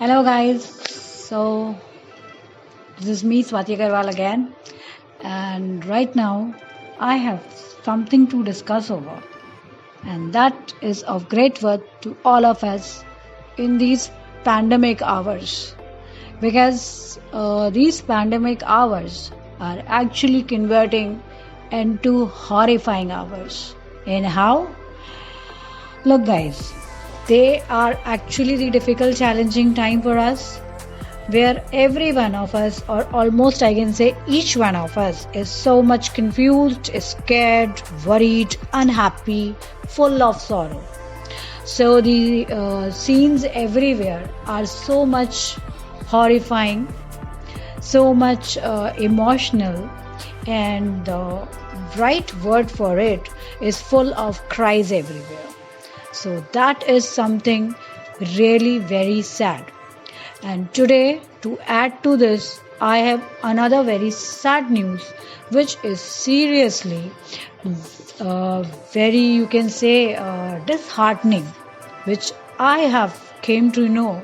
Hello guys, so this is me Swati Agarwal again, and right now I have something to discuss over, and that is of great worth to all of us in these pandemic hours, because these pandemic hours are actually converting into horrifying hours. And how? Look, guys, they are actually the difficult, challenging time for us, where every one of us, or almost I can say each one of us, is so much confused, scared, worried, unhappy, full of sorrow. So the scenes everywhere are so much horrifying, so much emotional, and the right word for it is full of cries everywhere. So that is something really very sad. And today, to add to this, I have another very sad news, which is seriously very, you can say, disheartening, which I have came to know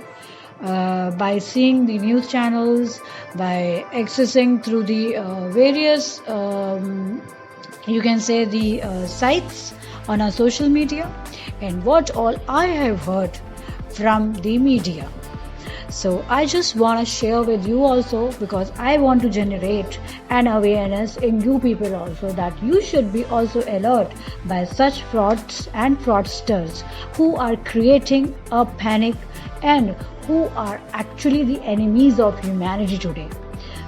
by seeing the news channels, by accessing through the various, you can say, the sites on our social media, and what all I have heard from the media. So I just want to share with you also, because I want to generate an awareness in you people also, that you should be also alert by such frauds and fraudsters who are creating a panic and who are actually the enemies of humanity today.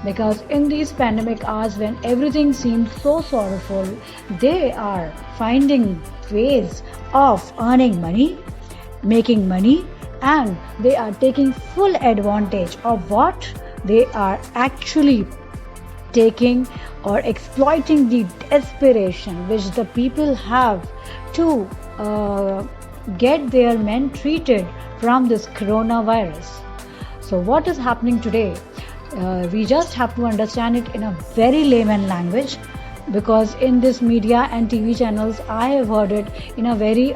Because in these pandemic hours when everything seems so sorrowful, they are finding ways of earning money, making money, and they are taking full advantage of what they are actually taking or exploiting the desperation which the people have to get their men treated from this coronavirus. So what is happening today? We just have to understand it in a very layman language, because in this media and TV channels I have heard it in a very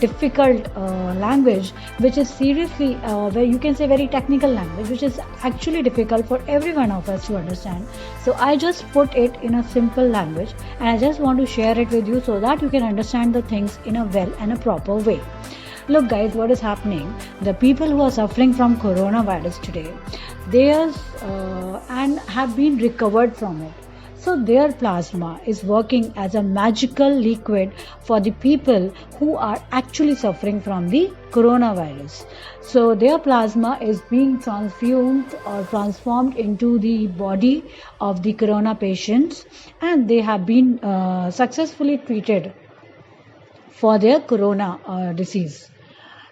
difficult language, which is seriously where you can say very technical language, which is actually difficult for every one of us to understand. So I just put it in a simple language, and I just want to share it with you so that you can understand the things in a well and a proper way. Look guys, what is happening? The people who are suffering from coronavirus today, they are and have been recovered from it. So their plasma is working as a magical liquid for the people who are actually suffering from the coronavirus. So their plasma is being transfumed or transformed into the body of the corona patients, and they have been successfully treated for their corona disease.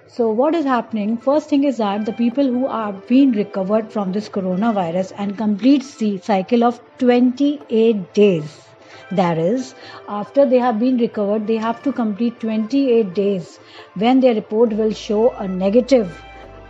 So what is happening? First thing is that the people who are being recovered from this coronavirus and completes the cycle of 28 days. That is, after they have been recovered, they have to complete 28 days when their report will show a negative.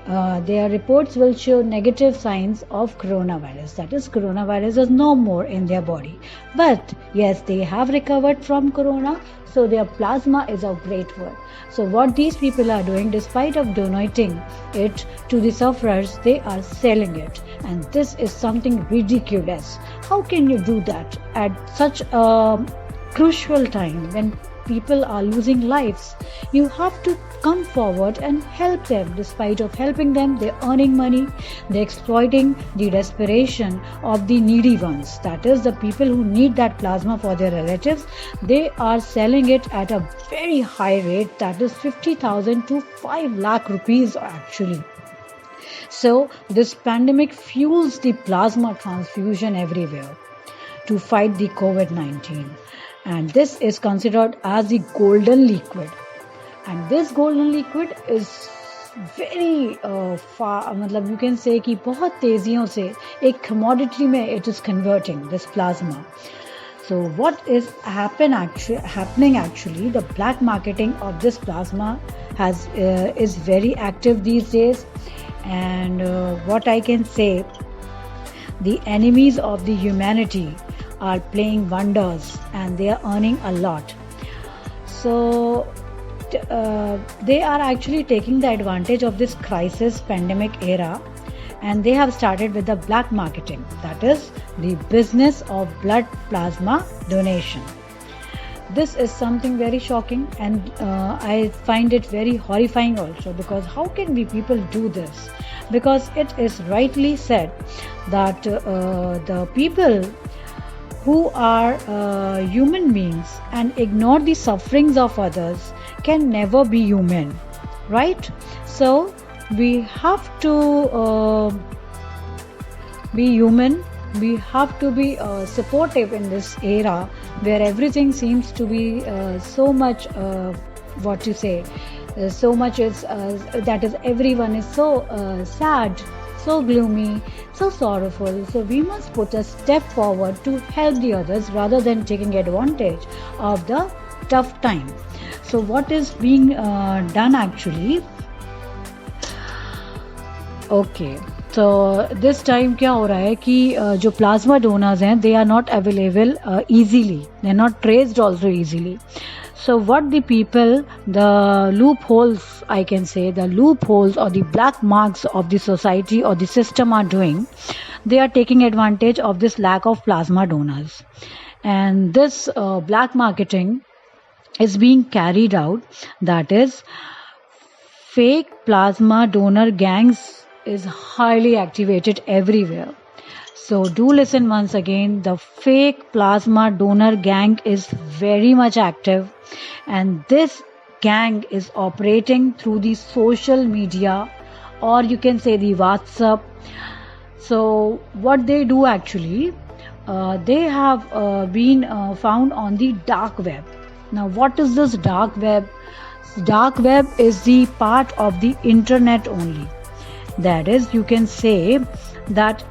Their reports will show negative signs of coronavirus. That is, coronavirus is no more in their body. But yes, they have recovered from corona, so their plasma is of great worth. So what these people are doing, despite of donating it to the sufferers, they are selling it. And this is something ridiculous. How can you do that at such a crucial time when people are losing lives? You have to come forward and help them. Despite of helping them, they're earning money, they're exploiting the desperation of the needy ones. That is, the people who need that plasma for their relatives. They are selling it at a very high rate, that is 50,000 to 5 lakh rupees actually. So this pandemic fuels the plasma transfusion everywhere to fight the COVID-19. And this is considered as the golden liquid. And this golden liquid is very far, मतलब you can say कि बहुत तेजियों से एक commodity में it is converting this plasma. So what is happening actually, the black marketing of this plasma is very active these days. And what I can say, the enemies of the humanity are playing wonders and they are earning a lot. So they are actually taking the advantage of this crisis pandemic era, and they have started with the black marketing, that is the business of blood plasma donation. This is something very shocking, and I find it very horrifying also, because how can we people do this? Because it is rightly said that the people who are human beings and ignore the sufferings of others can never be human, right? So we have to be human. We have to be supportive in this era where everything seems to be so much what you say so much is that is everyone is so sad, so gloomy, so sorrowful. So we must put a step forward to help the others rather than taking advantage of the tough time. So what is being done actually? Okay, so this time क्या हो रहा है कि जो plasma donors हैं they are not available easily, they are not traced also easily. So what the people, the loopholes, I can say, the loopholes or the black marks of the society or the system are doing, they are taking advantage of this lack of plasma donors. And this black marketing is being carried out, that is fake plasma donor gangs is highly activated everywhere. So do listen once again, the fake plasma donor gang is very much active, and this gang is operating through the social media, or you can say the WhatsApp. So what they do actually, they have been found on the dark web. Now what is this dark web? Dark web is the part of the internet only. That is, you can say that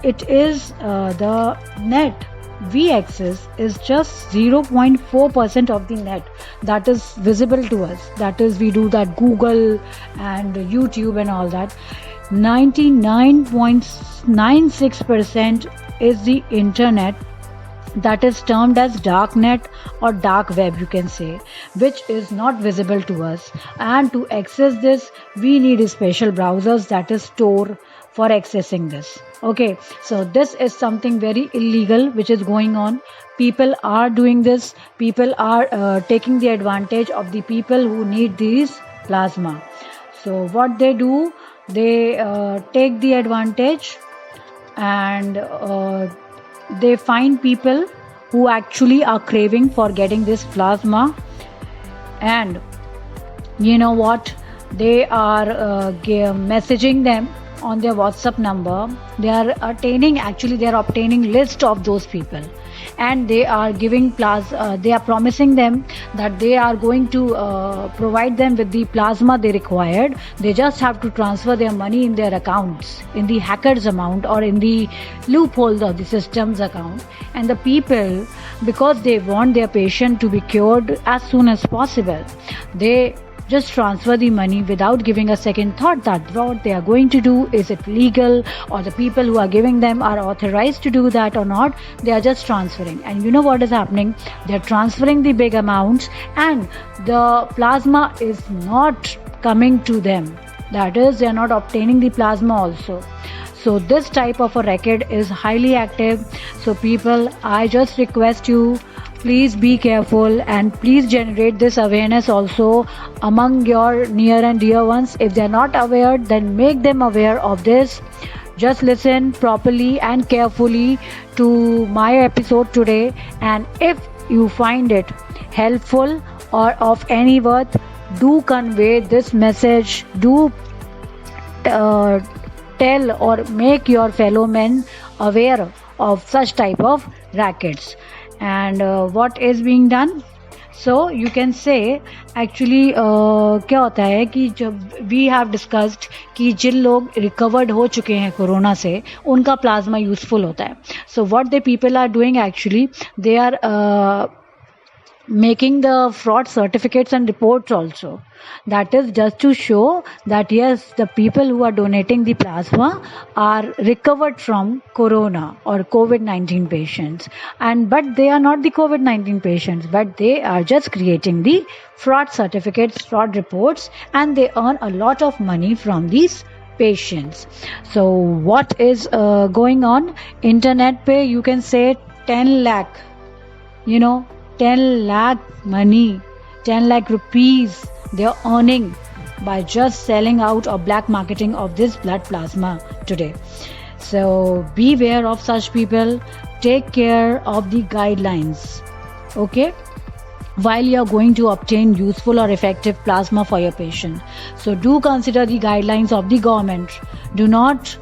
it is the net. We access is just 0.4% of the net that is visible to us. That is, we do that Google and YouTube and all that. 99.96% is the internet, that is termed as darknet or dark web, you can say, which is not visible to us. And to access this, we need special browsers, that is Tor, for accessing this. Okay, so this is something very illegal which is going on. People are doing this. People are taking the advantage of the people who need these plasma. So what they do, they take the advantage, and they find people who actually are craving for getting this plasma, and you know what, they are messaging them on their WhatsApp number. They are obtaining list of those people, and they are giving they are promising them that they are going to provide them with the plasma they required. They just have to transfer their money in their accounts, in the hacker's amount or in the loopholes of the system's account. And the people, because they want their patient to be cured as soon as possible, they just transfer the money without giving a second thought that what they are going to do, is it legal, or the people who are giving them are authorized to do that or not. They are just transferring, and you know what is happening, they are transferring the big amounts and the plasma is not coming to them. That is, they are not obtaining the plasma also. So this type of a racket is highly active. So people, I just request you, please be careful, and please generate this awareness also among your near and dear ones. If they are not aware, then make them aware of this. Just listen properly and carefully to my episode today, and if you find it helpful or of any worth, do convey this message. Do tell or make your fellow men aware of such type of rackets. And what is being done, so you can say actually क्या होता है कि जब we have discussed कि जिन लोग recovered हो चुके हैं कोरोना से, उनका प्लाज्मा यूजफुल होता है. So what the people are doing actually, they are making the fraud certificates and reports also. That is just to show that yes, the people who are donating the plasma are recovered from corona or COVID-19 patients, and but they are not the COVID-19 patients, but they are just creating the fraud certificates, fraud reports, and they earn a lot of money from these patients. So what is going on internet pe, you can say 10 lakh, you know, 10 lakh money, 10 lakh rupees they are earning by just selling out or black marketing of this blood plasma today. So beware of such people, take care of the guidelines, okay, while you are going to obtain useful or effective plasma for your patient. So do consider the guidelines of the government. Do not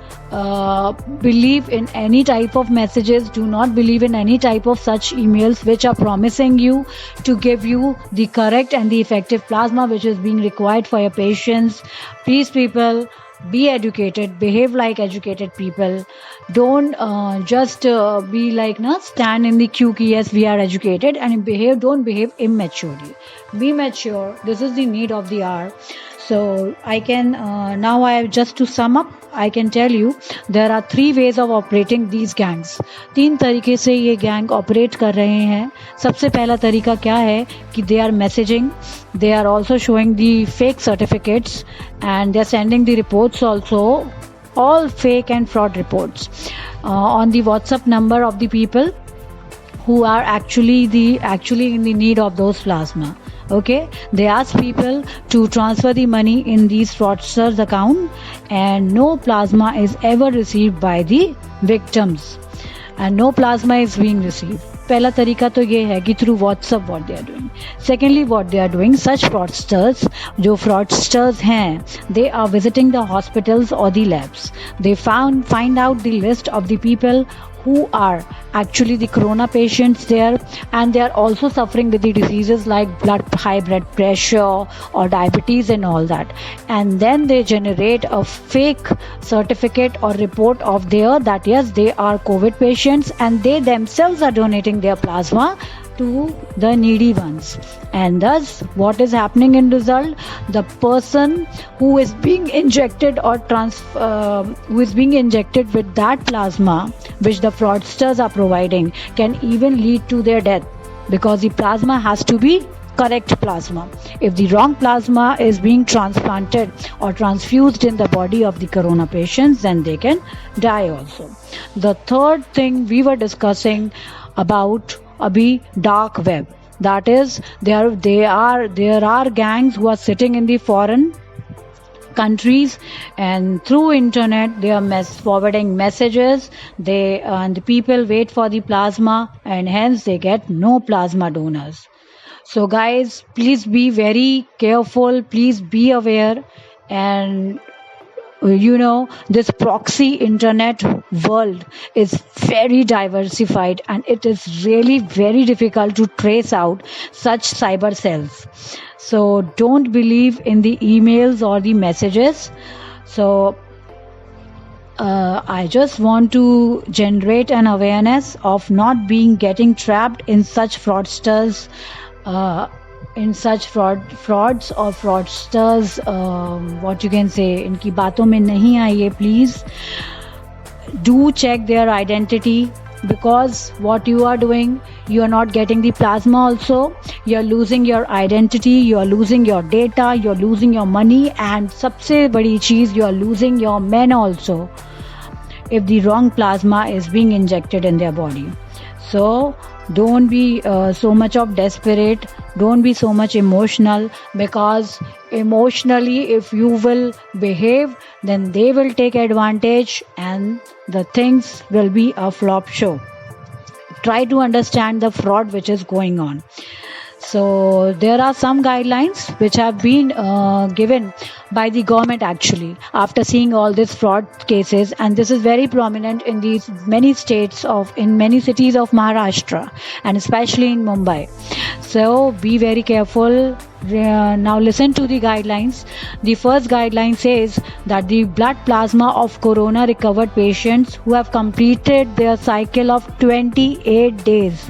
believe in any type of messages. Do not believe in any type of such emails which are promising you to give you the correct and the effective plasma which is being required for your patients. Please people, be educated, behave like educated people. Don't just be like stand in the queue ki yes we are educated, and don't behave immaturely. Be mature. This is the need of the hour. So I can now I just to sum up, I can tell you there are 3 ways of operating these gangs. 3 तरीके से ये gang operate कर रहे हैं. सबसे पहला तरीका क्या है कि they are messaging, they are also showing the fake certificates, and they are sending the reports also, all fake and fraud reports on the WhatsApp number of the people who are actually in the need of those plasma. Okay, they ask people to transfer the money in these fraudsters account, and no plasma is ever received by the victims, and no plasma is being received. पहला तरीका तो ये है कि through WhatsApp what they are doing. Secondly what they are doing, such fraudsters जो fraudsters हैं, they are visiting the hospitals और the labs. They find out the list of the people who are actually the corona patients there, and they are also suffering with the diseases like high blood pressure or diabetes and all that, and then they generate a fake certificate or report of their that yes they are COVID patients, and they themselves are donating their plasma to the needy ones. And thus what is happening in result, the person who is being injected or who is being injected with that plasma which the fraudsters are providing can even lead to their death, because the plasma has to be correct plasma. If the wrong plasma is being transplanted or transfused in the body of the corona patients, then they can die also. The third thing we were discussing about abhi, dark web. That is, there are gangs who are sitting in the foreign countries, and through internet they are forwarding messages. And the people wait for the plasma, and hence they get no plasma donors. So guys, please be very careful, please be aware, and this proxy internet world is very diversified, and it is really very difficult to trace out such cyber cells. So don't believe in the emails or the messages. So I just want to generate an awareness of not getting trapped in such fraudsters, in such frauds or fraudsters, what you can say, इनकी बातों में नहीं आइए. Please do check their identity, because what you are doing, you are not getting the plasma also, you are losing your identity, you are losing your data, you are losing your money, and सबसे बड़ी चीज़, you are losing your men also if the wrong plasma is being injected in their body. So don't be so much of desperate, don't be so much emotional, because emotionally if you will behave, then they will take advantage and the things will be a flop show. Try to understand the fraud which is going on. So there are some guidelines which have been given by the government actually after seeing all these fraud cases, and this is very prominent in these many states in many cities of Maharashtra, and especially in Mumbai. So be very careful. Now listen to the guidelines. The first guideline says that the blood plasma of corona recovered patients who have completed their cycle of 28 days,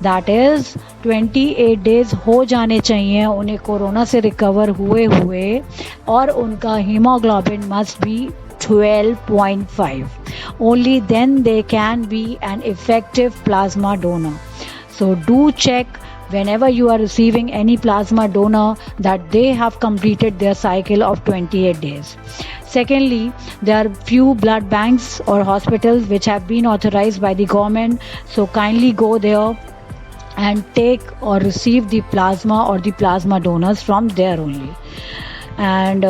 that is 28 days हो जाने चाहिए उन्हें corona से recover हुए हुए, और उनका haemoglobin must be 12.5. Only then they can be an effective plasma donor. So do check whenever you are receiving any plasma donor that they have completed their cycle of 28 days. Secondly, there are few blood banks or hospitals which have been authorized by the government. So kindly go there and take or receive the plasma or the plasma donors from there only. And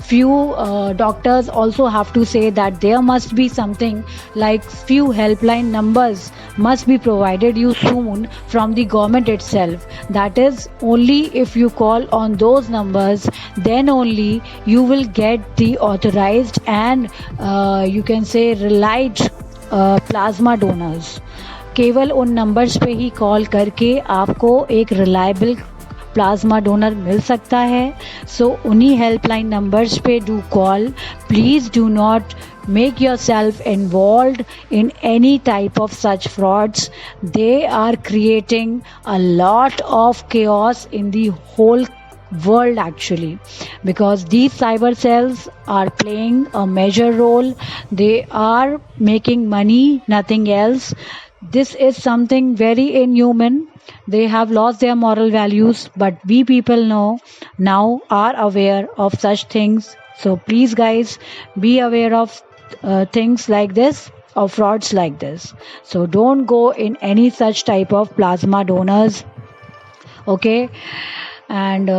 few doctors also have to say that there must be something like few helpline numbers must be provided you soon from the government itself. That is, only if you call on those numbers, then only you will get the authorized and you can say relied plasma donors. केवल उन numbers पे ही call करके आपको एक reliable plasma donor मिल सकता है. सो उन्हीं helpline numbers पे do call. Please do not make yourself involved in any type of such frauds. They are creating a lot of chaos in the whole world actually, because these cyber cells are playing a major role. They are making money, nothing else. This is something very inhuman. They have lost their moral values, but we people now are aware of such things. So please guys, be aware of things like this or frauds like this. So don't go in any such type of plasma donors. Okay. And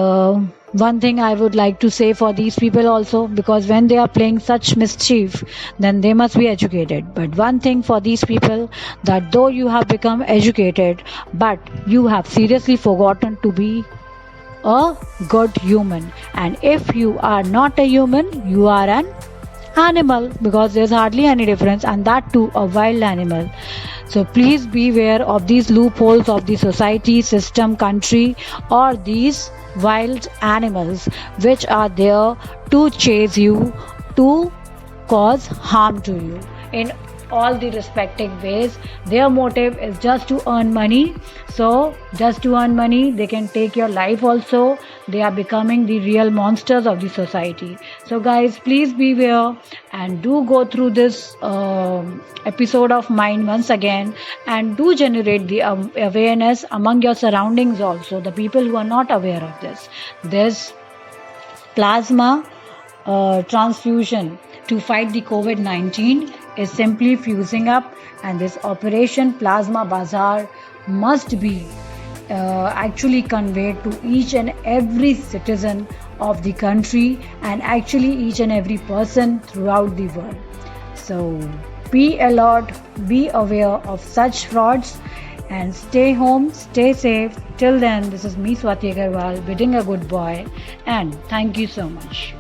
one thing I would like to say for these people also, because when they are playing such mischief, then they must be educated. But one thing for these people, that though you have become educated, but you have seriously forgotten to be a good human. And if you are not a human, you are an animal, because there's hardly any difference, and that too a wild animal. So please beware of these loopholes of the society, system, country, or these wild animals which are there to chase you, to cause harm to you in all the respective ways. Their motive is just to earn money. So just to earn money, they can take your life also. They are becoming the real monsters of the society. So guys, please beware and do go through this episode of mine once again, and do generate the awareness among your surroundings also, the people who are not aware of this plasma transfusion to fight the COVID-19 is simply fusing up, and this Operation Plasma Bazaar must be actually conveyed to each and every citizen of the country, and actually each and every person throughout the world. So be alert, be aware of such frauds, and stay home, stay safe. Till then, this is me, Swati Agarwal, bidding a goodbye, and thank you so much.